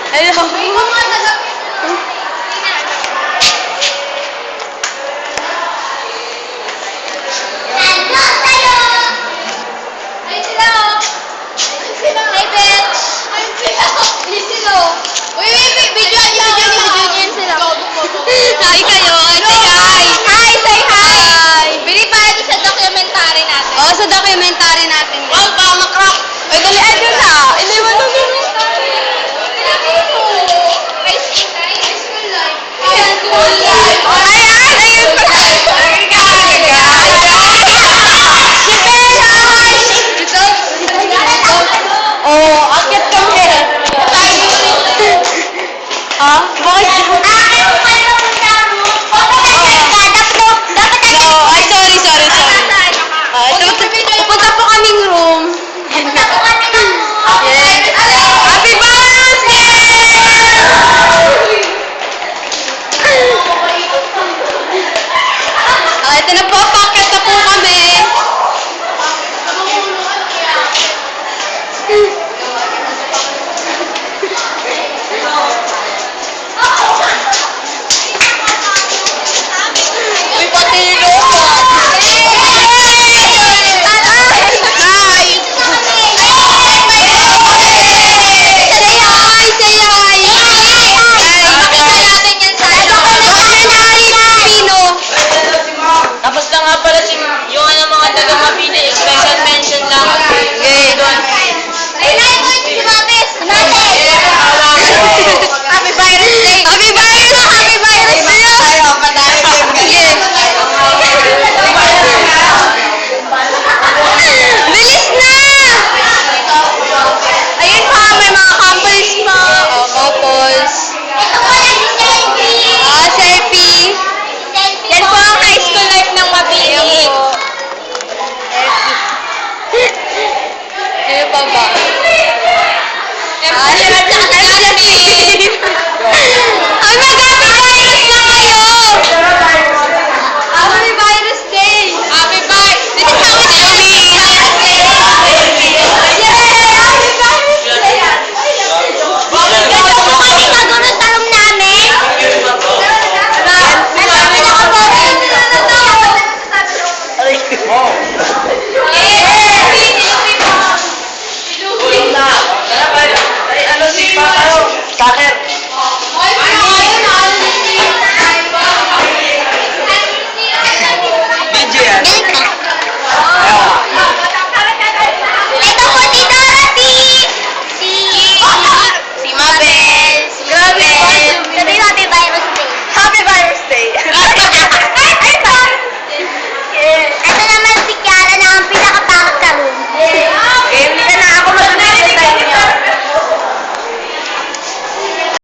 Hello. Hi kayo. Say hi. Hi, say hi. Bili pa ito sa documentary natin. Oo, sa documentary natin. Wow, baka makrap. Ay, dali, ay, doon na. Iniwan na doon. Ay, ayun pa. Oh, akit kami. Ha? Bakit? No, ay, sorry. Pupunta po kaming room. Yes. Happy birthday! Ito na po, packet na po kami. Uy, patilo po. Tapos na nga pala yung mga taga-Mabini Express.